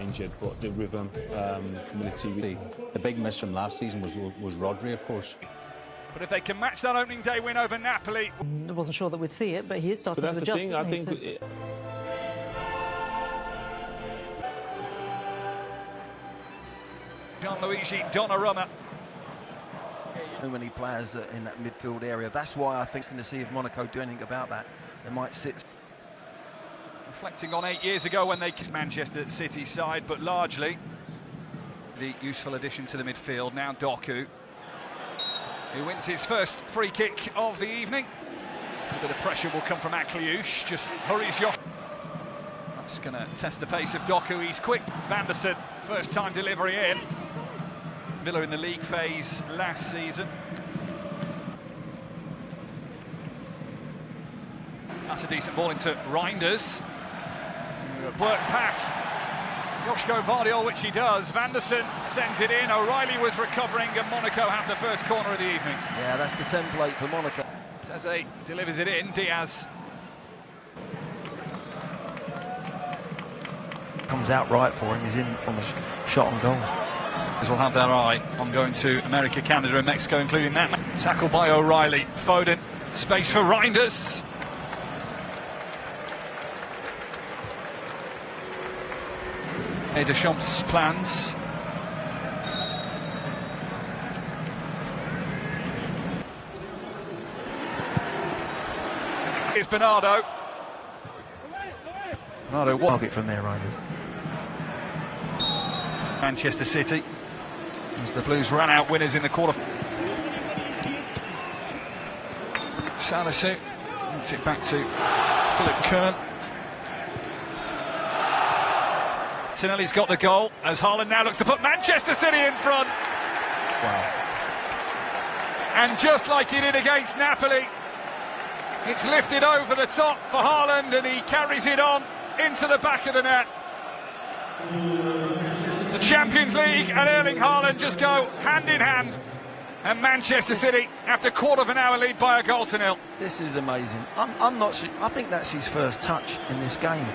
injured, but the rhythm from the two. The big miss from last season was Rodri, of course. But if they can match that opening day win over Napoli... I wasn't sure that we'd see it, but he is starting to adjust. But that's the thing, I think... Gianluigi Donnarumma. So many players in that midfield area. That's why I think to see if Monaco do anything about that. They might sit... Reflecting on 8 years ago when they kissed Manchester City side, but largely the useful addition to the midfield. Now Doku, who wins his first free kick of the evening. A bit of pressure will come from Akliouche, just hurries Josh. That's going to test the pace of Doku, he's quick. Vanderson, first time delivery in. Villa in the league phase last season. That's a decent ball into Reinders. Work pass. Joško Gvardiol, which he does. Vanderson sends it in. O'Reilly was recovering, and Monaco have the first corner of the evening. Yeah, that's the template for Monaco. Teze delivers it in. Diaz. Comes out right for him. He's in from a shot on goal. Will have their eye on going to America, Canada and Mexico, including that. Tackled by O'Reilly. Foden. Space for Reinders. Deschamps' plans. Here's Bernardo. Bernardo, target from there, Reinders. Manchester City, as the Blues ran out winners in the quarter. Salisu gets it back to Philip Kern. Tinelli's got the goal as Haaland now looks to put Manchester City in front. Wow. And just like he did against Napoli, it's lifted over the top for Haaland and he carries it on into the back of the net. The Champions League and Erling Haaland just go hand in hand, and Manchester City, after a quarter of an hour, lead by a goal to nil. This is amazing. I'm not sure. I think that's his first touch in this game,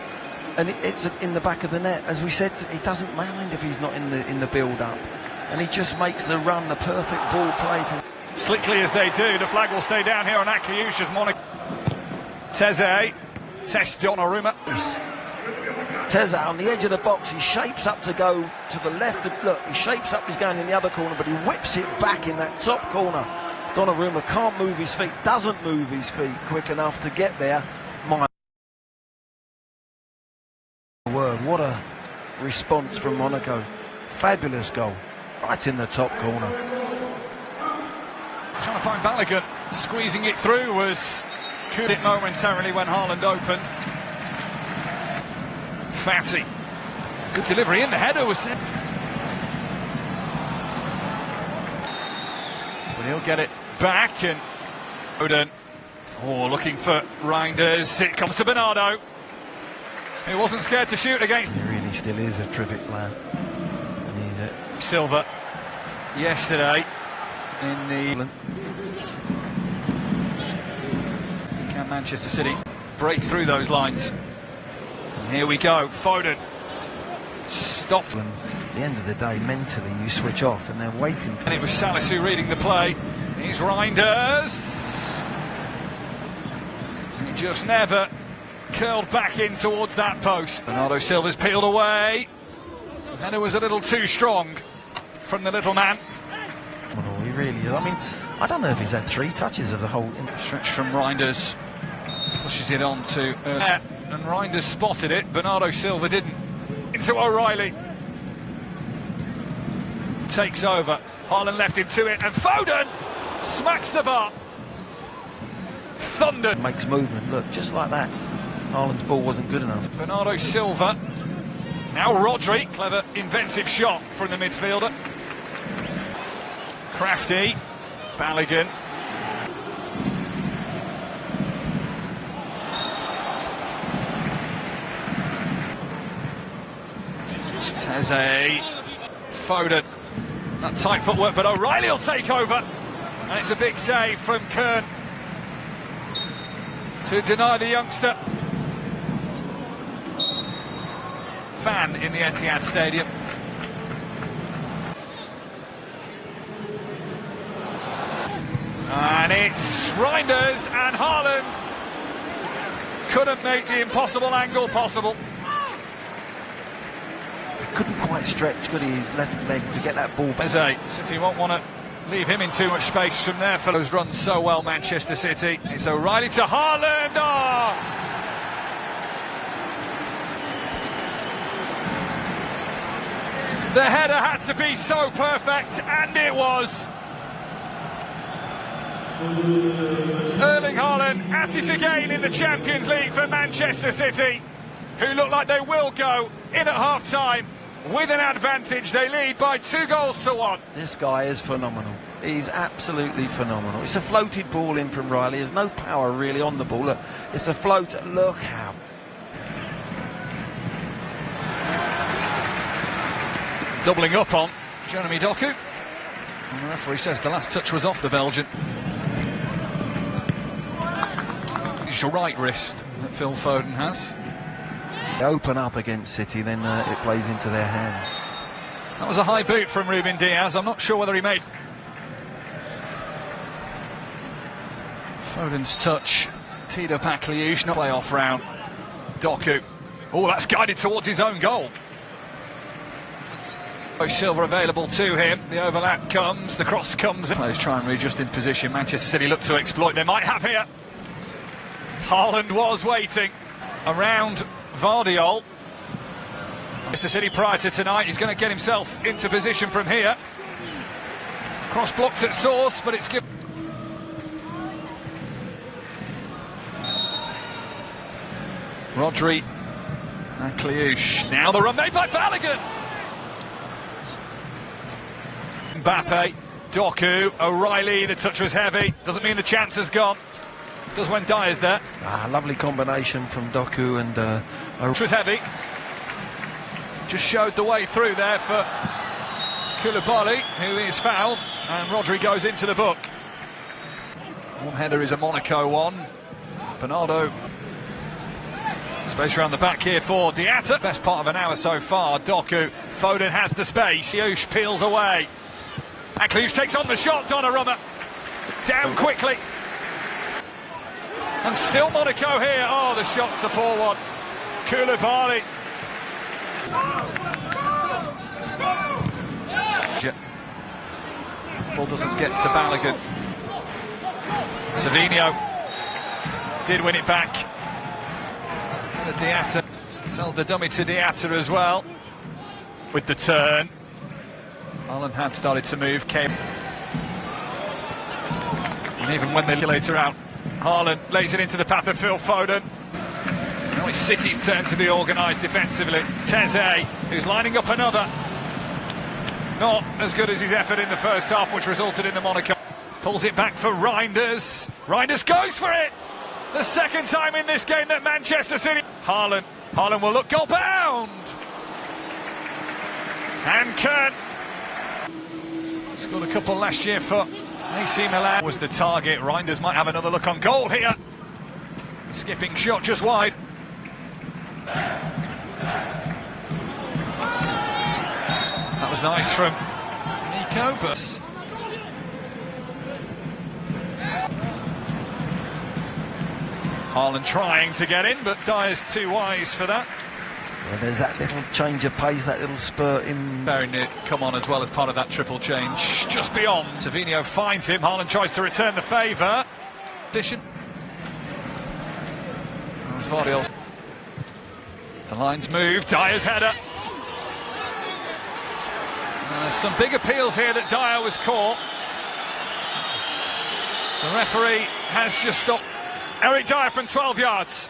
and it's in the back of the net. As we said, he doesn't mind if he's not in the build-up, and he just makes the run, the perfect ball play. Slickly as they do, the flag will stay down here on Akliouche as Monaco. Teze tests Donnarumma. Teze on the edge of the box, he shapes up to go to the left. Look, he shapes up, he's going in the other corner, but he whips it back in that top corner. Donnarumma can't move his feet, doesn't move his feet quick enough to get there. My word, what a response from Monaco. Fabulous goal, right in the top corner. Trying to find Balogun, squeezing it through was could it momentarily when Haaland opened. Fati, good delivery in, the header was in. But he'll get it back, and Foden, looking for Reinders. It comes to Bernardo. He wasn't scared to shoot against. He really still is a terrific player. And he's a Silva yesterday in the. Can Manchester City break through those lines? And here we go, Foden stopped. At the end of the day, mentally you switch off and they're waiting. And it was Salisu reading the play. He's Reinders. He just never curled back in towards that post. Bernardo Silva's peeled away. And it was a little too strong from the little man. He really is. I mean, I don't know if he's had 3 touches of the whole. Stretch from Reinders. Pushes it on to and Reinders spotted it. Bernardo Silva didn't. Into O'Reilly. Takes over. Haaland left him to it, and Foden smacks the bar. Thunder. Makes movement. Look, just like that. Haaland's ball wasn't good enough. Bernardo Silva. Now Rodri. Clever, inventive shot from the midfielder. Crafty. Balogun. Teze, Foden, that tight footwork, but O'Reilly will take over, and it's a big save from Kern to deny the youngster. fan in the Etihad Stadium. And it's Reinders, and Haaland couldn't make the impossible angle possible. Couldn't quite stretch, could he, his left leg to get that ball back. City won't want to leave him in too much space from there. Fellows run so well, Manchester City. It's O'Reilly to Haaland. Oh! The header had to be so perfect, and it was. Erling Haaland at it again in the Champions League for Manchester City, who look like they will go in at half-time with an advantage. They lead by 2-1. This guy is phenomenal. He's absolutely phenomenal. It's a floated ball in from Riley. There's no power really on the ball. Look, it's a float. Look how. Doubling up on Jeremy Doku. And the referee says the last touch was off the Belgian. It's your right wrist that Phil Foden has. They open up against City, then it plays into their hands. That was a high boot from Ruben Diaz. I'm not sure whether he made. Foden's touch teed up Akliouche, not playoff round. Doku. Oh, that's guided towards his own goal. Silva available to him. The overlap comes, the cross comes. Players try and readjust in position. Manchester City look to exploit. They might have here. Haaland was waiting around Vardiol. Manchester City prior to tonight. He's going to get himself into position from here. Cross blocked at source, but it's given. Rodri, Akliouche. Now the run made by Balogun. Mbappe, Doku, O'Reilly. The touch was heavy. Doesn't mean the chance has gone. Does when Dyer's there. Lovely combination from Doku and. Which was heavy. Just showed the way through there for Koulibaly, who is fouled, and Rodri goes into the book. One header is a Monaco one. Bernardo. Space around the back here for Diatta. Best part of an hour so far. Doku. Foden has the space. Akliouche peels away. Akliouche takes on the shot. Donnarumma down quickly. And still Monaco here. Oh, the shot's a poor one. Koulibaly. Ball doesn't get to Balogun. Savinho did win it back. Diatta sells the dummy to Diatta as well. With the turn. Haaland had started to move, came. And even when they later out, Haaland lays it into the path of Phil Foden. Now it's City's turn to be organised defensively. Teze, who's lining up another. Not as good as his effort in the first half, which resulted in the Monaco. Pulls it back for Reinders. Reinders goes for it! The second time in this game that Manchester City... Haaland will look goal bound! And Kern scored a couple last year for AC Milan. Was the target. Reinders might have another look on goal here. Skipping shot just wide. That was nice from Nico, but... Haaland trying to get in, but Dyer's too wise for that. Yeah, there's that little change of pace, that little spurt in. Very near come on as well as part of that triple change. Just beyond. Savinho finds him. Haaland tries to return the favour. Position. There's Vardiol. The line's moved. Dyer's header. Some big appeals here that Dyer was caught. The referee has just stopped. Eric Dyer from 12 yards.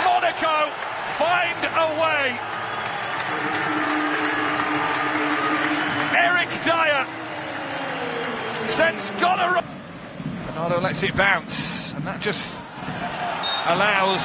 Monaco find a way. Eric Dyer sends Donnarumma. Bernardo lets it bounce, and that just allows...